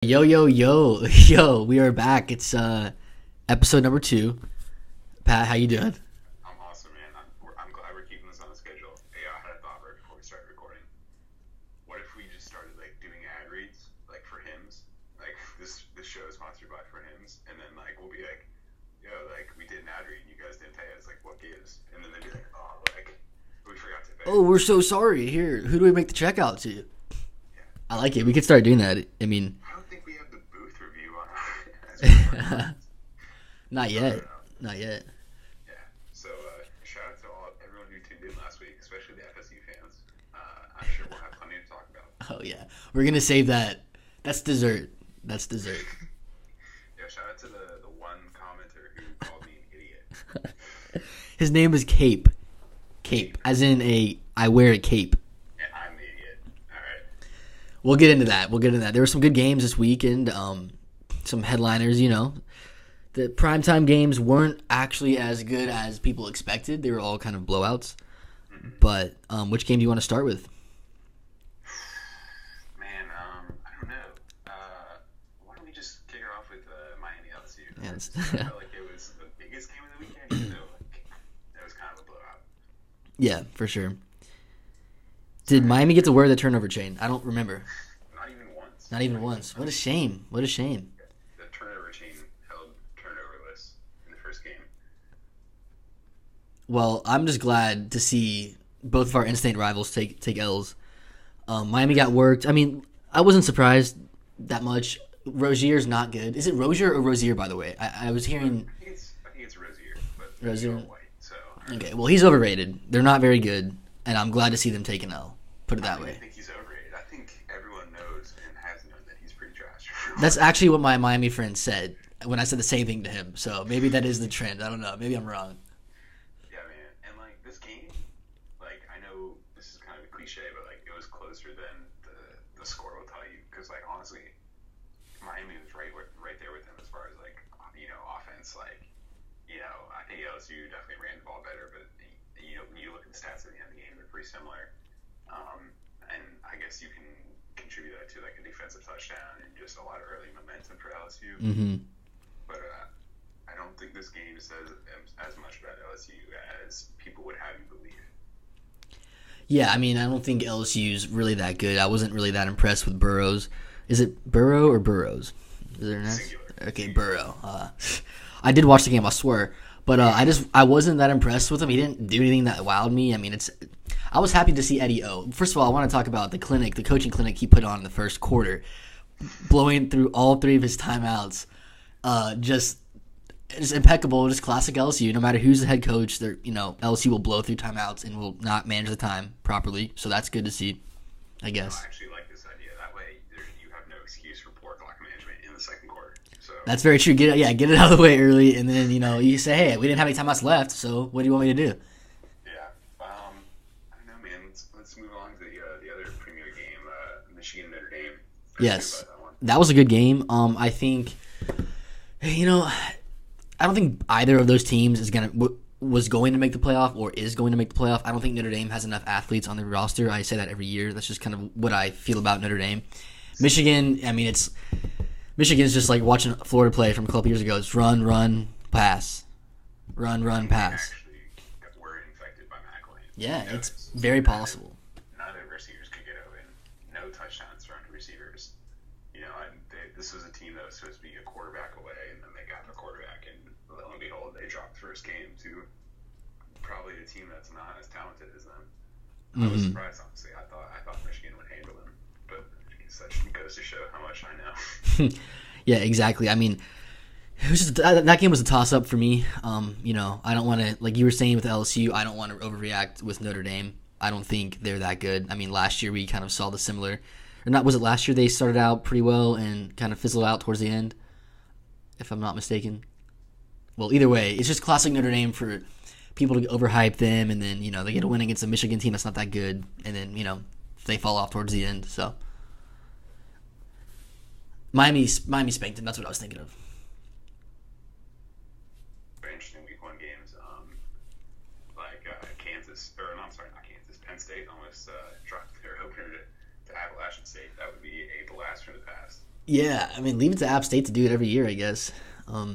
Yo, yo, yo, yo, we are back. It's episode number 2. Pat, how you doing? I'm awesome, man. I'm glad we're keeping this on the schedule. Hey, I had a thought right before we started recording. What if we just started like doing ad reads, like for hymns? Like this show is sponsored by for hymns, and then like we'll be like, yo, like we did an ad read, and you guys didn't pay us. Like what gives? And then they'd be like, oh, like we forgot to pay. Oh, we're so sorry. Here, who do we make the check out to? Yeah. I like it. We could start doing that. I mean, I don't think we have the booth review on as well. not yet. Not yet. Yeah. So shout out to everyone who tuned in last week, especially the FSU fans. I'm sure we'll have plenty to talk about. Oh yeah, we're gonna save that. That's dessert. That's dessert. Yeah, shout out to the one commenter who called me an idiot. His name is Cape. Cape, as in I wear a cape. And I'm the idiot. All right. We'll get into that. There were some good games this weekend. Some headliners, The primetime games weren't actually as good as people expected. They were all kind of blowouts. But which game do you want to start with? Man, I don't know. Why don't we just kick it off with Miami LSU? Yeah, I felt like it was the biggest game of the weekend, even though like, it was kind of a blowout. Yeah, for sure. Did Miami get to wear the turnover chain? I don't remember. Not even once. Not even once. What a shame. What a shame. The turnover chain held turnoverless in the first game. Well, I'm just glad to see both of our in-state rivals take L's. Miami got worked. I mean, I wasn't surprised that much. Rozier's not good. Is it Rozier or Rozier, by the way? I was hearing... I think it's Rozier, but Rozier? he's all white, so... Okay, well, he's overrated. They're not very good, and I'm glad to see them take an L. Put it I that don't way. even think he's overrated. I think everyone knows and has known that he's pretty trash. That's actually what my Miami friend said when I said the same thing to him. So maybe that is the trend. I don't know. Maybe I'm wrong. Yeah, man. And, like, this game, like, I know this is kind of a cliche, but, like, it was closer than the score will tell you. Because, like, honestly, Miami was right there with them as far as, like, offense. Like, I think LSU definitely ran the ball better, but, when you look at the stats at the end of the game, they're pretty similar. And I guess you can contribute that to, like, a defensive touchdown and just a lot of early momentum for LSU. Mm-hmm. But I don't think this game says as much about LSU as people would have you believe. Yeah, I mean, I don't think LSU's really that good. I wasn't really that impressed with Burrows. Is it Burrow or Burrows? Is there an S? Singular. Okay, Burrow. I did watch the game, I swear. But I wasn't that impressed with him. He didn't do anything that wowed me. I mean, I was happy to see Eddie O. First of all, I want to talk about the coaching clinic he put on in the first quarter, blowing through all 3 of his timeouts. Just impeccable, just classic LSU. No matter who's the head coach, LSU will blow through timeouts and will not manage the time properly. So that's good to see, I guess. I actually like this idea. That way, you have no excuse for poor clock management in the second quarter. So That's very true. Get it out of the way early, and then you say, hey, we didn't have any timeouts left, so what do you want me to do? yeah, I don't know, man. Let's move on to the other premier game, Michigan Notre Dame. Yes, That one. that was a good game. I think, I don't think either of those teams was going to make the playoff or is going to make the playoff. I don't think Notre Dame has enough athletes on their roster. I say that every year. That's just kind of what I feel about Notre Dame. Michigan, I mean, Michigan's just like watching Florida play from a couple years ago. It's run, pass. Run, pass. Actually, were infected by McElwain. Yeah, it's very possible. None of the receivers could get open. No touchdowns thrown to receivers. This was a team that was supposed to be a quarterback away, and then they got their quarterback, and lo and behold, they dropped the first game to probably a team that's not as talented as them. I was surprised, honestly. I thought Michigan would handle them, but I guess that goes to show how much I know. Yeah, exactly. I mean, it was just, that game was a toss-up for me. I don't want to, like you were saying with LSU, I don't want to overreact with Notre Dame. I don't think they're that good. I mean, last year we kind of saw the similar, or not, was it last year they started out pretty well and kind of fizzled out towards the end, if I'm not mistaken? Well, either way, it's just classic Notre Dame for people to overhype them, and then, they get a win against a Michigan team that's not that good, and then, they fall off towards the end, so. Miami spanked them, that's what I was thinking of. Very interesting week 1 games. Kansas, or no, I'm sorry, not Kansas. Penn State almost dropped their opener to Appalachian State. That would be a blast from the past. Yeah, I mean, leave it to App State to do it every year, I guess. Yeah,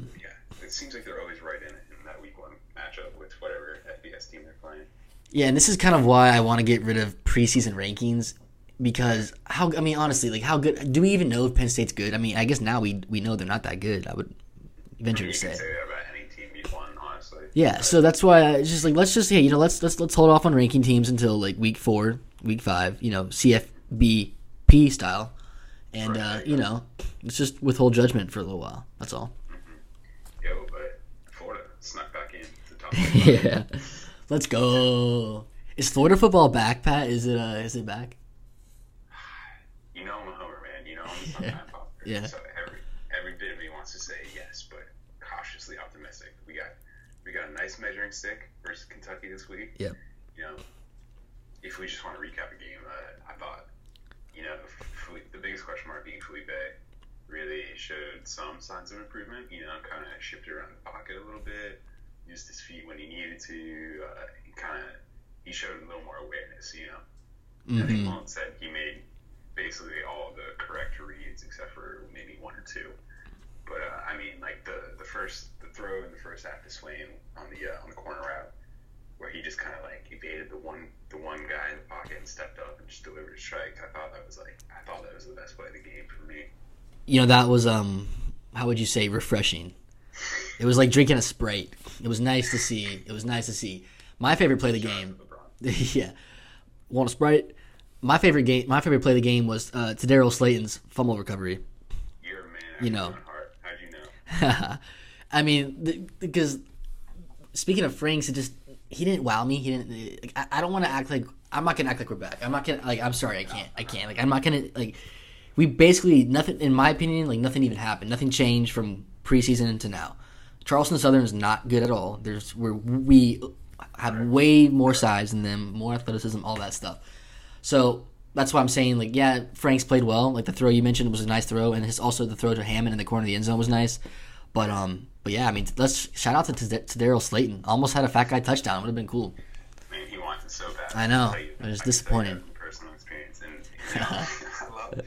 it seems like they're always right in that week one matchup with whatever FBS team they're playing. Yeah, and this is kind of why I want to get rid of preseason rankings because honestly, like how good do we even know if Penn State's good? I mean, I guess now we know they're not that good. I would venture to You say. can say that about any team week one, honestly. Yeah, so that's why it's just like let's hold off on ranking teams until like week 4, week 5, CFBP style, and let's just withhold judgment for a little while. That's all. Yo, but Florida snuck back in the top. Yeah, let's go. Is Florida football back, Pat? Is it back? You know I'm a homer, man. You know I'm a sometime popper. Yeah. So every bit of me wants to say yes, but cautiously optimistic. We got a nice measuring stick versus Kentucky this week. Yep. If we just want to recap a game, I thought, the biggest question mark being Felipe really showed some signs of improvement. Kind of shifted around the pocket a little bit, used his feet when he needed to. He showed a little more awareness. Mm-hmm. I think Malone said he made basically all the correct reads except for maybe one or two. But the throw in the first half to Swain on the corner route, where he just kind of like evaded the one guy in the pocket and stepped up and just delivered a strike. I thought that was the best play of the game for me. That was how would you say refreshing? It was like drinking a Sprite. It was nice to see. My favorite play of the game. Yeah. Want a Sprite? My favorite play of the game was Tadarius Slayton's fumble recovery. You're a man after my heart. How'd you know? I mean, because speaking of Franks, he didn't wow me. He didn't. I don't want to act like I'm not gonna act like we're back. I'm not gonna I'm sorry. I can't. Like I'm not gonna We basically nothing. In my opinion, nothing even happened. Nothing changed from preseason to now. Charleston Southern is not good at all. We have way more size than them, more athleticism, all that stuff. So that's why I'm saying, Franks played well. Like the throw you mentioned was a nice throw, and also the throw to Hammond in the corner of the end zone was nice. But yeah, I mean, let's shout out to Tadarius Slayton. Almost had a fat guy touchdown. Would have been cool. I mean, he wants it so bad. I know. It was disappointing. Personal experience, and I love it.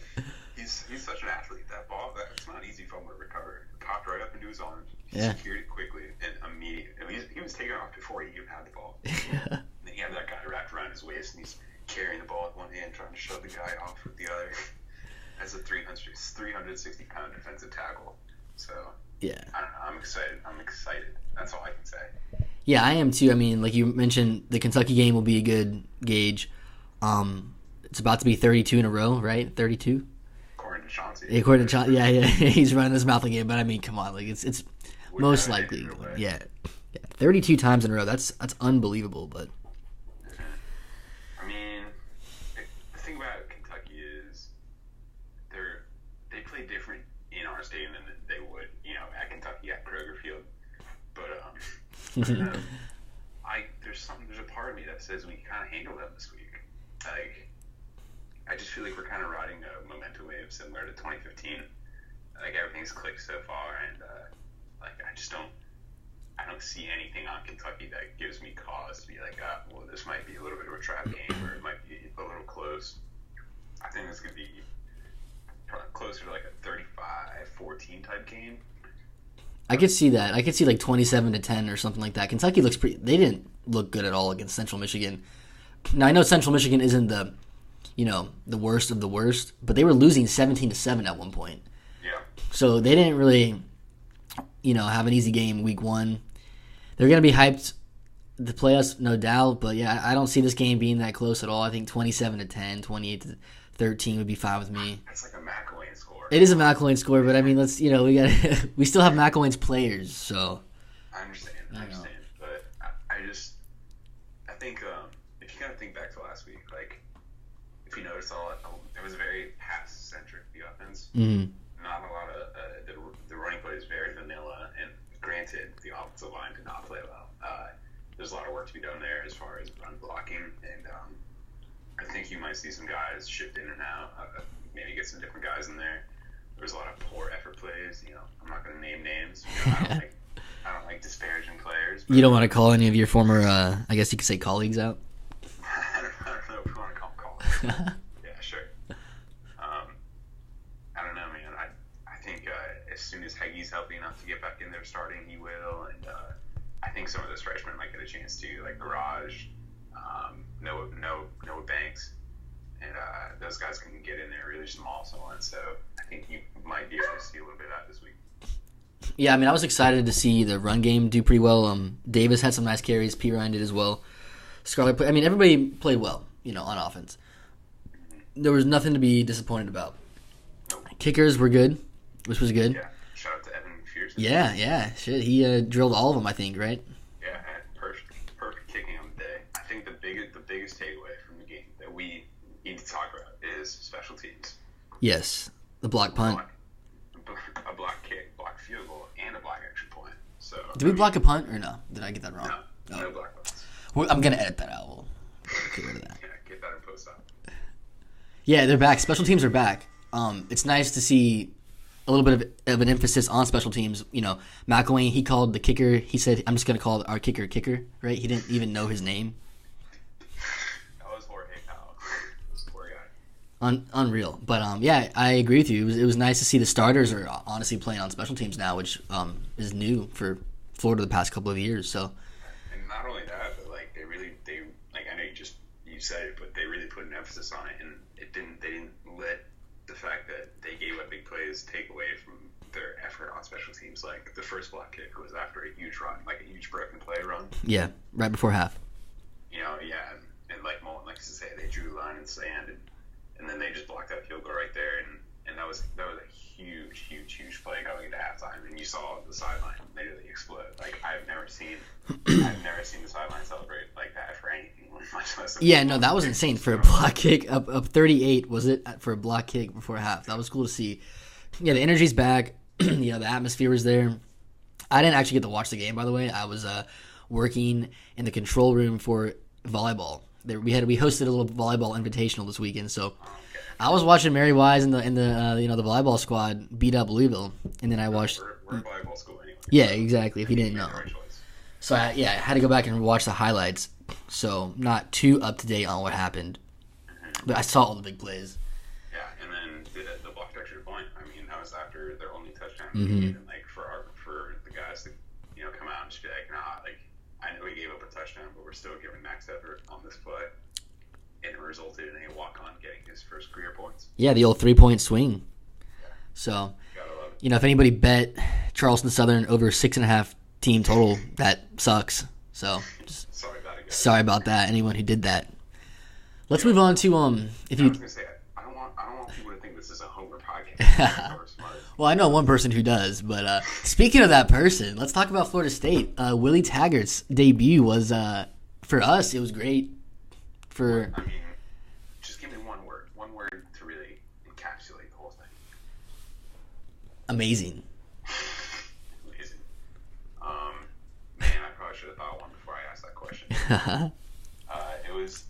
He's such an athlete. That ball, it's not easy for him to recover. It popped right up into his arms. He secured it quickly and immediately. He was taking off before he even had the ball. And then he had that guy wrapped around his waist, and he's carrying the ball with one hand, trying to shove the guy off with the other. That's a 360-pound defensive tackle. So yeah, I don't know. I'm excited. That's all I can say. Yeah, I am too. I mean, like you mentioned, the Kentucky game will be a good gauge. It's about to be 32 in a row, right? 32. According to Chauncey. According to Chauncey, yeah, he's running his mouth again. But I mean, come on, it's most likely, yeah, 32 times in a row. That's unbelievable. But I mean, the thing about Kentucky is they play different in our stadium than they would, at Kentucky at Kroger Field. But there's a part of me that says we kind of handle them this week. I just feel like we're kind of riding a momentum wave similar to 2015. Everything's clicked so far, and I don't see anything on Kentucky that gives me cause to be like, well, this might be a little bit of a trap game, or it might be a little close. I think it's going to be probably closer to a 35-14 type game. I could see that. I could see 27-10 or something like that. Kentucky looks pretty. They didn't look good at all against Central Michigan. Now I know Central Michigan isn't the worst of the worst, but they were losing 17-7 at one point. Yeah. So they didn't really, have an easy game week one. They're gonna be hyped to play us, no doubt. But yeah, I don't see this game being that close at all. I think 27-10, 28-13 would be fine with me. That's like a McElwain score. It is a McElwain score, but I mean, let's we still have McElwain's players, so. I understand, but I think if you kind of think back to last week, if you notice it was very pass-centric, the offense. Mm-hmm. Not a lot of the running play is very vanilla, and granted, the offensive line did not play well. There's a lot of work to be done there as far as run blocking, and I think you might see some guys shift in and out, maybe get some different guys in there. There's a lot of poor effort plays. I'm not going to name names. I don't like disparaging players. You don't want to call any of your former, I guess you could say, colleagues out? I don't know if we want to call them colleagues. Yeah, sure. I don't know, man. as soon as Heggy's healthy enough to get back in there starting, he will. And I think some of those freshmen might get a chance too, like Garage, Noah Banks, and those guys can get in there really small. So I think you might be able to see a little bit of that this week. Yeah, I mean, I was excited to see the run game do pretty well. Davis had some nice carries. P. Ryan did as well. Scarlett, I mean, everybody played well, on offense. There was nothing to be disappointed about. Nope. Kickers were good, which was good. Yeah, shout out to Evan McPherson. Yeah, shit. He drilled all of them, I think, right? Yeah, perfect kicking on the day. I think the biggest takeaway from the game that we need to talk about is special teams. Yes, the block punt. A block kick, block field goal, and a block extra point. So did we block a punt or no? Did I get that wrong? No block punts. Well, I'm gonna edit that out. We'll get rid of that. Yeah, get that in post op. Yeah, they're back. Special teams are back. It's nice to see a little bit of an emphasis on special teams. McElwain, he called the kicker. He said, "I'm just gonna call our kicker, right? He didn't even know his name. That was Jorge Powell. Poor guy. Unreal. But yeah, I agree with you. It was nice to see the starters are honestly playing on special teams now, which is new for Florida the past couple of years. So. And not only that, but like they I know you said it, but they really put an emphasis on it, and they didn't let the fact that they gave up big plays take away from their effort on special teams. Like the first block kick was after a huge run, like a huge broken play run. Yeah, right before half. And like Mullen likes to say, they drew the line in the sand, and then they just blocked that field goal right there, and that was a huge play going into halftime, and you saw the sideline literally explode. Like I've never seen the sideline celebrate like that for anything. Much less. Yeah, no, that was insane for a block kick. Up 38 was it for a block kick before half? That was cool to see. Yeah, the energy's back. The atmosphere was there. I didn't actually get to watch the game, by the way. I was working in the control room for volleyball. We hosted a little volleyball invitational this weekend, so I was watching Mary Wise and the volleyball squad beat up Louisville, and then I watched. We're a volleyball school anyway. Yeah, exactly. If you didn't know, so I had to go back and watch the highlights. So not too up to date on what happened, but I saw all the big plays. Yeah, and then the blocked extra point. I mean, that was after their only touchdown. Mm-hmm. And like for the guys to come out and just be like, nah, like I know we gave up a touchdown, but we're still giving max effort on this play, and it resulted in a walk-on getting his first career points. Yeah, the old 3-point swing. Yeah. So, Gotta love it. if anybody bet Charleston Southern over 6.5 team total, that sucks. So, just sorry about that. Anyone who did that. Let's move on to if you. I was gonna say I don't want people to think this is a Homer podcast. Well, I know one person who does, but speaking of that person, let's talk about Florida State. Willie Taggart's debut was for us. It was great. I mean, just give me one word to really encapsulate the whole thing. Amazing. Amazing. Man, I probably should have thought one before I asked that question. It was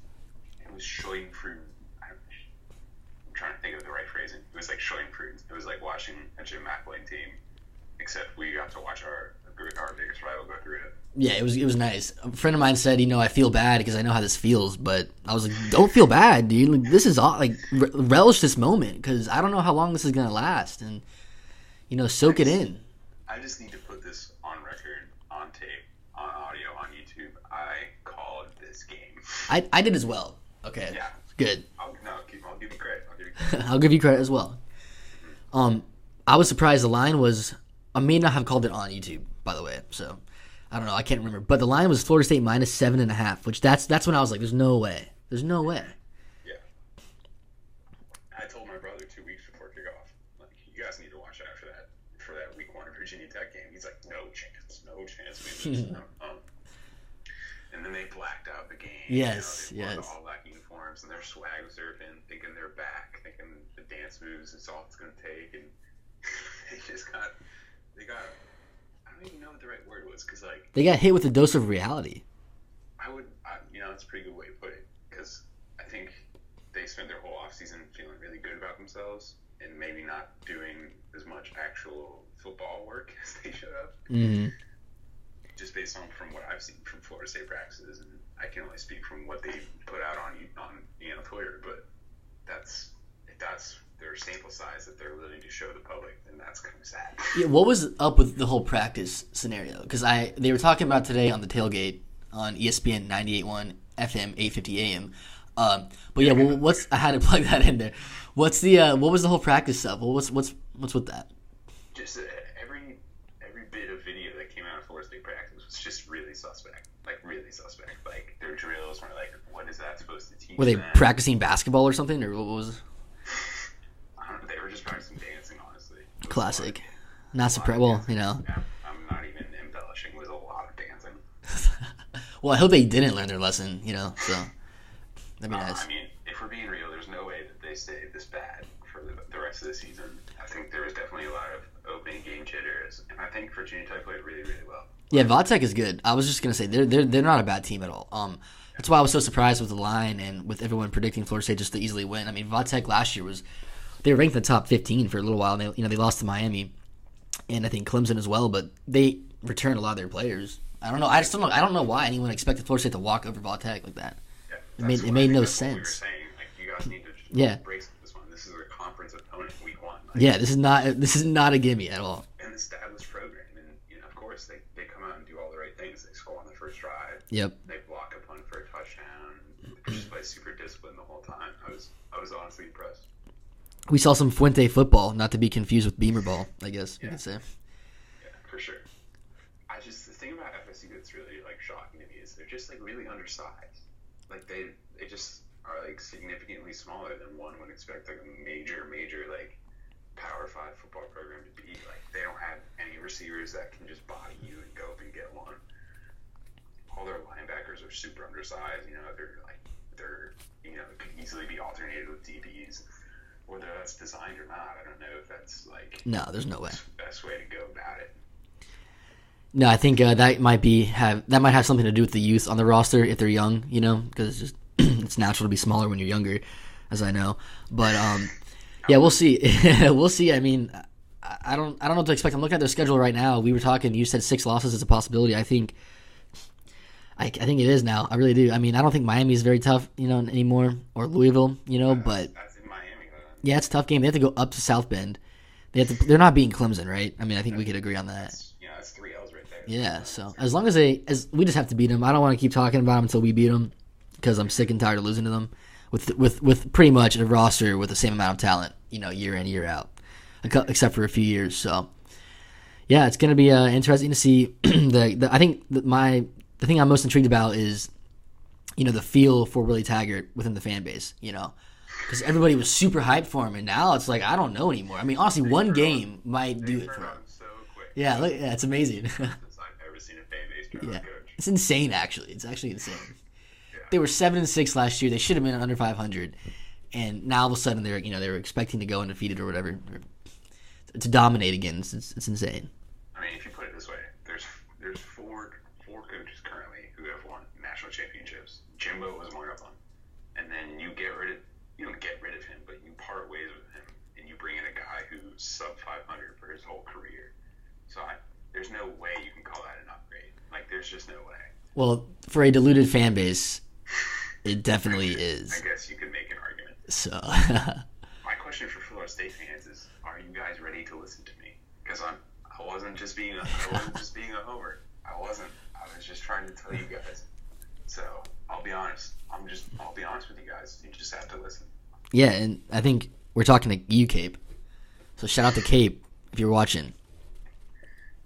Schadenfreude. I'm trying to think of the right phrasing. It was like Schadenfreude. It was like watching a Jim McElwain team, except we got to watch our biggest rival go through it. Yeah, it was nice. A friend of mine said, I feel bad because I know how this feels, but I was like, don't feel bad, dude. Like, this is all relish this moment because I don't know how long this is gonna last, and soak it in. I just need to put this on record, on tape, on audio, on YouTube. I called this game. I did as well. Okay. Yeah. Good. I'll give you credit. I'll give you credit as well. I was surprised the line was. I may not have called it on YouTube, by the way. So I don't know. I can't remember. But the line was Florida State minus 7.5, which that's when I was like, "There's no way. There's no way." Yeah. I told my brother 2 weeks before kickoff, like, you guys need to watch out for that week 1 Virginia Tech game. He's like, no chance. We lose. And then they blacked out the game. Yes, they wore yes. the all black uniforms and they're swag surfing, thinking they're back, thinking the dance moves is all it's gonna take, and they got. I don't even know what the right word was, because like they got hit with a dose of reality. That's a pretty good way to put it, because I think they spent their whole offseason feeling really good about themselves and maybe not doing as much actual football work as they should have. Mm-hmm. Just based on from what I've seen from Florida State practices, and I can only speak from what they put out on Twitter, but that's their sample size that they're willing to show the public, and that's kind of sad. Yeah, what was up with the whole practice scenario? Because they were talking about today on the tailgate on ESPN 98.1 FM 850 AM. But yeah, well, I had to plug that in there. What's the what was the whole practice stuff? Well, what's with that? Just every bit of video that came out of Florida State practice was just really suspect. Like really suspect. Like their drills were like, what is that supposed to teach? Were they them? practicing basketball or something, or what was it? I don't know. They were just practicing dancing, honestly. Classic. Not surprised. Well, you know. Yeah, I'm not even embellishing. It was a lot of dancing. Well, I hope they didn't learn their lesson. You know, so that'd be nice. I mean, if we're being real, there's no way that they stayed this bad for the rest of the season. I think there was definitely a lot of opening game jitters, and I think Virginia Tech played really, really well. Yeah, Vodtech is good. I was just gonna say they're not a bad team at all. That's why I was so surprised with the line and with everyone predicting Florida State just to easily win. I mean, Vodtech last year they were ranked in the top 15 for a little while. And they lost to Miami, and I think Clemson as well. But they returned a lot of their players. I don't know. I don't know why anyone expected Florida State to walk over Vodtech like that. Yeah, it made no that's sense. What we were saying. Like, you guys need to just brace this one. This is a conference opponent week 1. Like, yeah, this is not a gimme at all. An established program, and of course they come out and do all the right things. They score on the first drive. Yep. They block a punt for a touchdown. They just play super disciplined the whole time. I was honestly impressed. We saw some Fuente football, not to be confused with Beamer ball, I guess you could say. Yeah, for sure. The thing about FSU that's really like shocking to me is they're just like really undersized. Like they just are like significantly smaller than one would expect like a major like Power 5 football program to be. Like they don't have any receivers that can just body you and go up and get one. All their linebackers are super undersized. They're could easily be alternated with DBs. Whether that's designed or not, I don't know if that's like no, there's no way. The best way to go about it. No, I think that might have something to do with the youth on the roster if they're young, because it's just it's natural to be smaller when you're younger, as I know. But yeah, we'll see. We'll see. I mean, I don't know what to expect. I'm looking at their schedule right now. We were talking. You said 6 losses is a possibility. I think it is now. I really do. I mean, I don't think Miami is very tough, anymore, or Louisville, but that's in Miami. Yeah, it's a tough game. They have to go up to South Bend. They're not beating Clemson, right? I mean, I think we could agree on that. That's 3 L's right there. Yeah, so as long as we just have to beat them. I don't want to keep talking about them until we beat them because I'm sick and tired of losing to them with pretty much a roster with the same amount of talent, year in, year out, except for a few years. So yeah, it's going to be interesting to see. I think the thing I'm most intrigued about is the feel for Willie Taggart within the fan base, because everybody was super hyped for him, and now it's like I don't know anymore. I mean, honestly, one game might do it for him. So quick. Yeah, it's amazing. I've ever seen a fan base try to coach. It's insane. Actually, it's actually insane. Yeah. They were 7-6 last year. They should have been under 500, and now all of a sudden they were expecting to go undefeated or whatever, to dominate again. It's insane. I mean, if you put it this way, there's four coaches currently who have won national championships. Jimbo was one of them, and then you don't get rid of him, but you part ways with him, and you bring in a guy who's sub 500 for his whole career. So there's no way you can call that an upgrade. Like, there's just no way. Well, for a deluded fan base, it definitely is. I guess you could make an argument. So, my question for Florida State fans is: are you guys ready to listen to me? Because I wasn't just being a homer. I wasn't. I was just trying to tell you guys. So I'll be honest. I'll be honest with you guys. You just have to listen. Yeah, and I think we're talking to you, Cape. So shout out to Cape if you're watching.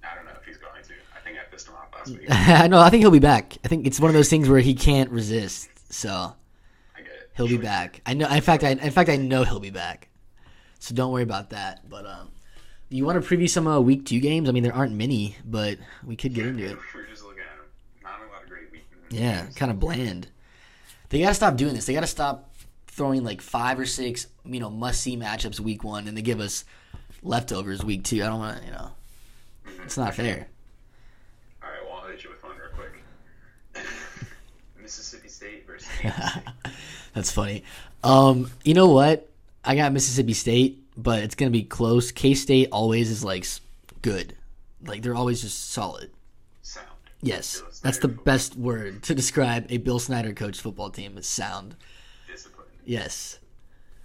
I don't know if he's going to. I think I pissed him off last week. No, I think he'll be back. I think it's one of those things where he can't resist. So I get it. He'll be back. I know. In fact, I know he'll be back. So don't worry about that. But do you want to preview some week 2 games? I mean, there aren't many, but we could get into it. We're just looking at them. Not a lot of great week. Yeah, kind of bland. They got to stop doing this. They got to stop throwing like 5 or 6, must-see matchups week 1, and they give us leftovers week 2. I don't want to, it's not fair. All right, well, I'll hit you with one real quick. Mississippi State versus Kansas State. That's funny. You know what? I got Mississippi State, but it's going to be close. K-State always is, like, good. Like, they're always just solid. Sound. Yes, that's the best word to describe a Bill Snyder coached football team is sound. Disciplined. Yes.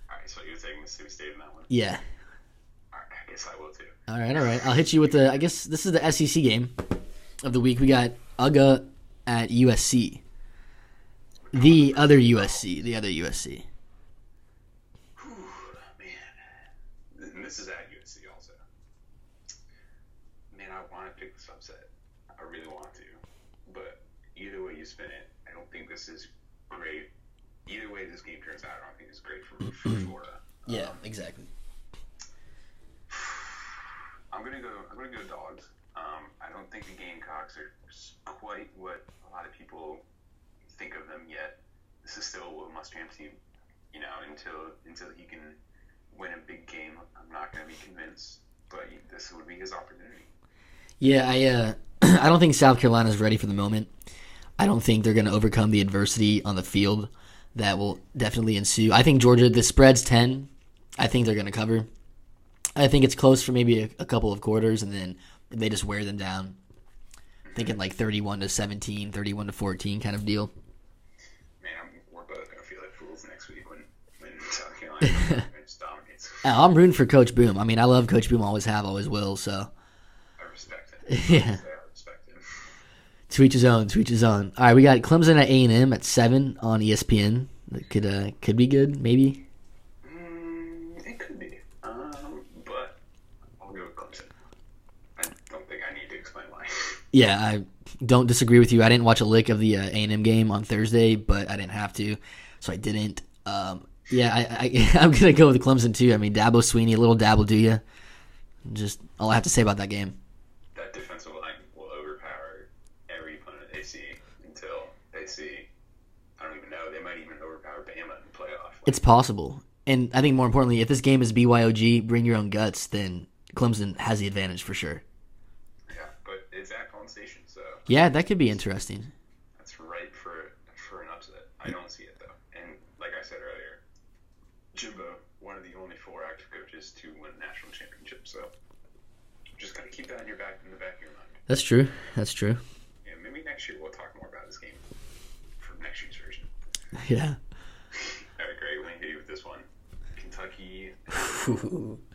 All right, So you're taking Mississippi State in that one? Yeah. All right, I guess I will too. All right. I'll hit you with I guess this is the SEC game of the week. We got UGA at USC. The other USC. Whew, man. And this is at USC also. Man, I want to pick this upset. I really want to. But either way you spin it, I don't think this is great. Either way this game turns out, I don't think it's great for Florida. Yeah, exactly. I'm gonna go Dogs. I don't think the Gamecocks are quite what a lot of people think of them yet. This is still a must-champ team. You know, until he can win a big game, I'm not gonna be convinced. But this would be his opportunity. Yeah, I don't think South Carolina's ready for the moment. I don't think they're gonna overcome the adversity on the field that will definitely ensue. I think Georgia, the spread's 10. I think they're gonna cover. I think it's close for maybe a couple of quarters, and then they just wear them down. Thinking like 31-17, 31-14 kind of deal. Man, we're both gonna feel like fools next week when South Carolina just dominates. I'm rooting for Coach Boom. I mean, I love Coach Boom. Always have, always will. So. I respect him. Yeah. I respect him. To each his own. All right, we got Clemson at A&M at 7 on ESPN. That could be good, maybe. It could be. But I'll go with Clemson. I don't think I need to explain why. Yeah, I don't disagree with you. I didn't watch a lick of the A&M game on Thursday, but I didn't have to, so I didn't. Yeah, I'm going to go with Clemson too. I mean, Dabo Swinney, a little dabble do you. Just all I have to say about that game. That defensive line will overpower every opponent they see until they see, I don't even know, they might even overpower Bama in the playoff. It's possible. And I think more importantly, if this game is BYOG, bring your own guts, then Clemson has the advantage for sure. Yeah, but it's at College Station, so. Yeah, that could be interesting. That's ripe for an upset. I don't see it, though. And like I said earlier, Jimbo, one of the only 4 active coaches to win a national championship, so just got to keep that in the back of your mind. That's true. Yeah, maybe next year we'll talk more about this game for next year's version. Yeah. All right, great. Let me hit you with this one. Kentucky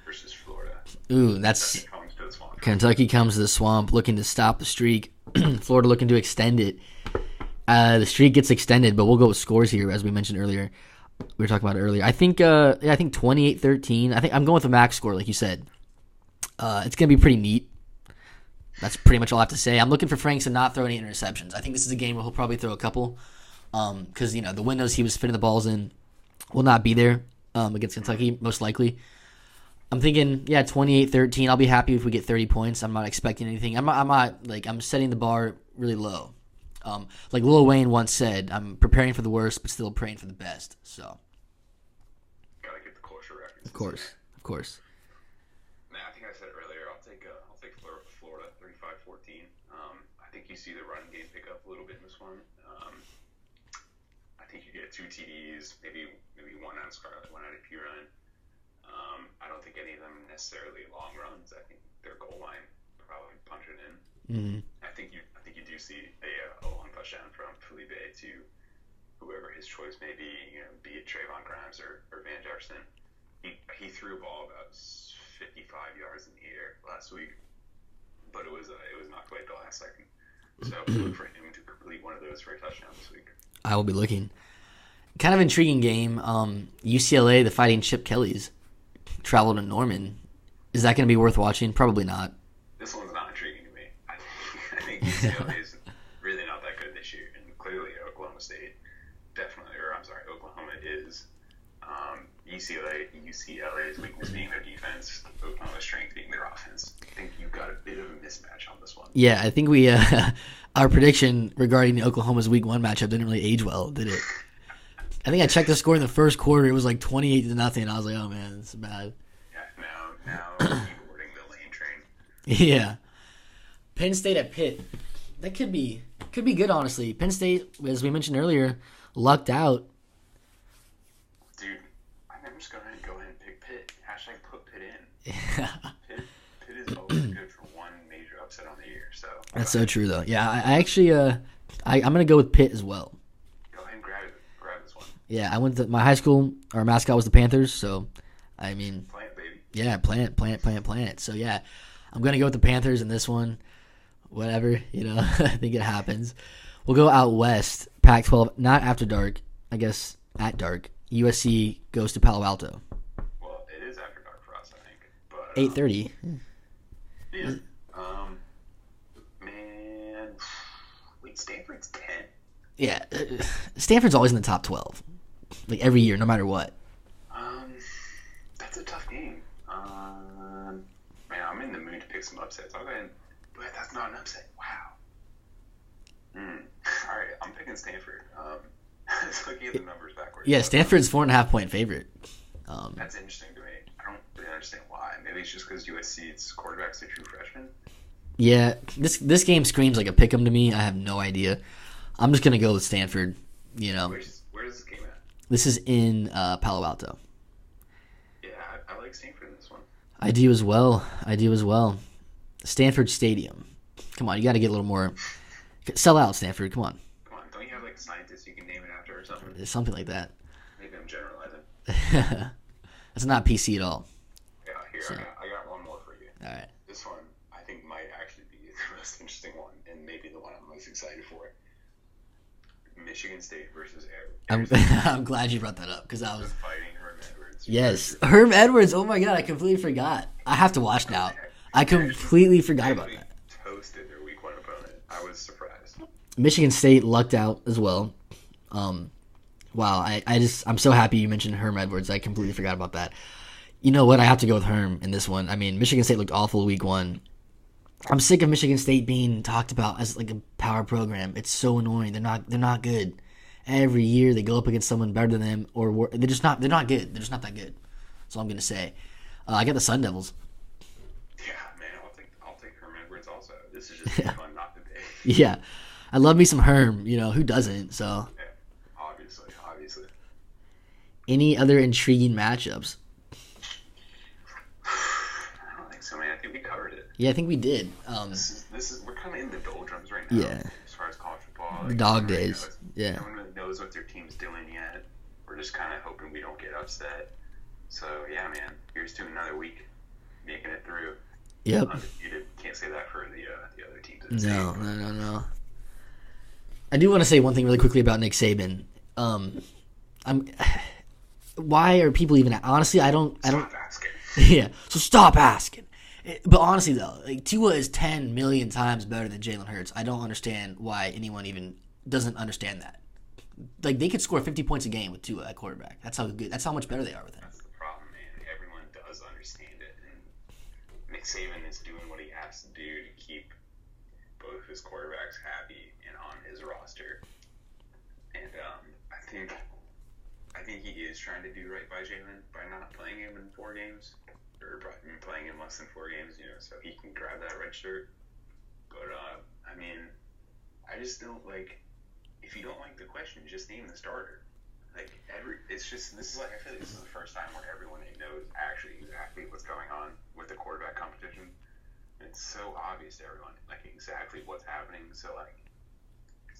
versus Florida. Ooh, that's Kentucky comes to the swamp. Kentucky comes to the swamp looking to stop the streak. Florida looking to extend it. The streak gets extended, but we'll go with scores here, as we mentioned earlier. We were talking about it earlier. I think 28-13. I think I'm going with a max score, like you said. It's going to be pretty neat. That's pretty much all I have to say. I'm looking for Franks to not throw any interceptions. I think this is a game where he'll probably throw a couple. Because, the windows he was fitting the balls in will not be there against Kentucky, most likely. I'm thinking, 28-13. I'll be happy if we get 30 points. I'm not expecting anything. I'm setting the bar really low. Like Lil Wayne once said, I'm preparing for the worst, but still praying for the best. So. Gotta get the culture reference. Of course. Man, I think I said it earlier. I'll take Florida 35-14. I think you see the run game pick up a little bit in this one. I think you get 2 TDs, maybe one out of Scarlet, one out of P run. I don't think any of them necessarily long runs. I think their goal line probably punch it in. Mm-hmm. I think you do see a long touchdown from Felipe to whoever his choice may be. Be it Trayvon Grimes or Van Jefferson. He threw a ball about 55 yards in the air last week, but it was not quite the last second. So look for him to complete one of those for a touchdown this week. I will be looking. Kind of intriguing game. UCLA, the Fighting Chip Kellys, travel to Norman. Is that going to be worth watching? Probably not. This one's not intriguing to me. I think UCLA is really not that good this year, and clearly Oklahoma State Oklahoma is. UCLA's weakness being their defense, Oklahoma's strength being their offense. I think you've got a bit of a mismatch on this one. Yeah, I think we our prediction regarding Oklahoma's Week 1 matchup didn't really age well, did it? I think I checked the score in the first quarter. It was like 28-0. I was like, oh man, this is bad. Yeah, now boarding the lane train. Yeah. Penn State at Pitt. That could be good, honestly. Penn State, as we mentioned earlier, lucked out. Dude, I'm just going to go ahead and pick Pitt. Hashtag put Pitt in. Yeah. Pitt is always good for one major upset on the year. So That's so true, though. Yeah, I actually, I'm going to go with Pitt as well. Go ahead and grab this one. Yeah, I went to my high school. Our mascot was the Panthers, so I mean, Plant, baby. yeah, plant. So yeah, I'm gonna go with the Panthers in this one. Whatever, I think it happens. We'll go out west, Pac-12, not after dark. I guess at dark. USC goes to Palo Alto. Well, it is after dark for us, I think. But 8:30. yeah. Man, wait, Stanford's 10. Yeah, Stanford's always in the top 12, like every year, no matter what. That's a tough game. Man, I'm in the mood to pick some upsets. I'll go ahead, but that's not an upset. Wow. All right, I'm picking Stanford. Just looking at the numbers backwards. Yeah, Stanford's 4.5-point favorite. That's interesting to me. I don't really understand why. Maybe it's just because USC's quarterback's a true freshman. Yeah, this game screams like a pick'em to me. I have no idea. I'm just gonna go with Stanford. Where is this game at? This is in Palo Alto. Yeah, I like Stanford in this one. I do as well. Stanford Stadium. Come on, you got to get a little more. Sell out, Stanford. Come on. Don't you have like scientists you can name it after or something? Something like that. Maybe I'm generalizing. That's not PC at all. Yeah, here I got one more for you. All right. This one I think might actually be the most interesting one, and maybe the one I'm most excited for. Michigan State versus Arizona. I'm glad you brought that up because I was fighting Herm Edwards. Yes, Herm Edwards. Oh my God, I completely forgot. I have to watch now. I completely forgot about that. Toasted their week 1 opponent. I was surprised. Michigan State lucked out as well. Wow, I'm so happy you mentioned Herm Edwards. I completely forgot about that. You know what? I have to go with Herm in this one. I mean, Michigan State looked awful week 1. I'm sick of Michigan State being talked about as like a power program. It's so annoying. They're not good. Every year they go up against someone better than them, or they're not good. They're just not that good. That's all I'm gonna say. I got the Sun Devils. Yeah, man, I'll take Herm Edwards also. This is just fun not to pick. Yeah, I love me some Herm. Who doesn't? So. Yeah, obviously. Any other intriguing matchups? I don't think so, man. I think we covered it. Yeah, I think we did. This is we're kind of in the doldrums right now. Yeah. As far as college football, The dog days. Yeah. No one really knows what their team's doing yet. We're just kind of hoping we don't get upset. So yeah, man. Here's to another week, making it through. Yep. Undefeated. Can't say that for the other teams. No. I do want to say one thing really quickly about Nick Saban. Why are people even? Honestly, I don't. Stop asking. Yeah. So stop asking. But honestly, though, like Tua is 10 million times better than Jalen Hurts. I don't understand why anyone even doesn't understand that. Like they could score 50 points a game with Tua at quarterback. That's how good. That's how much better they are with him. That's the problem, man. Everyone does understand it, and Nick Saban is doing what he has to do to keep both his quarterbacks happy and on his roster. And I think he is trying to do right by Jalen by not playing him in 4 games. Or playing in less than 4 games, so he can grab that red shirt. But, I mean, I just don't, if you don't like the question, just name the starter. I feel like this is the first time where everyone knows actually exactly what's going on with the quarterback competition. And it's so obvious to everyone, exactly what's happening. So,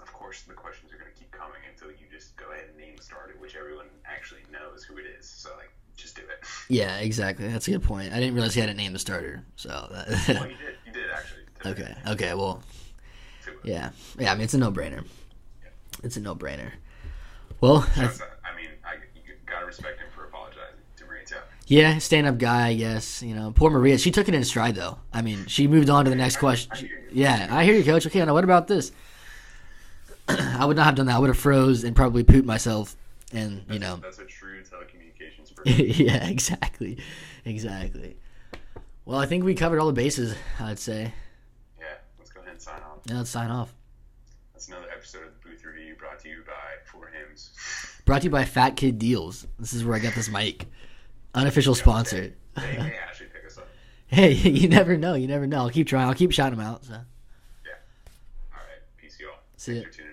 of course, the questions are going to keep coming until you just go ahead and name the starter, which everyone actually knows who it is. So, just do it. Yeah, exactly. That's a good point. I didn't realize he hadn't named the starter. So. Well, you did actually. Today. Okay. Well. Yeah. I mean, it's a no-brainer. Yeah. It's a no-brainer. Well, I you gotta respect him for apologizing to Maria Taylor. Yeah, stand-up guy, I guess. Poor Maria. She took it in stride, though. I mean, she moved on to the next question. I hear you, Coach. Okay, now what about this? I would not have done that. I would have froze and probably pooped myself. And that's a true telecommunications person. Yeah, exactly. Well, I think we covered all the bases, I'd say. Yeah, let's go ahead and sign off. Yeah, let's sign off. That's another episode of the Booth Review brought to you by Four Hymns. Brought to you by Fat Kid Deals. This is where I got this mic. Unofficial sponsor. They actually pick us up. Hey, you never know. I'll keep trying. I'll keep shouting them out. So. Yeah. All right. Peace, y'all. See ya. Thanks for tuning in.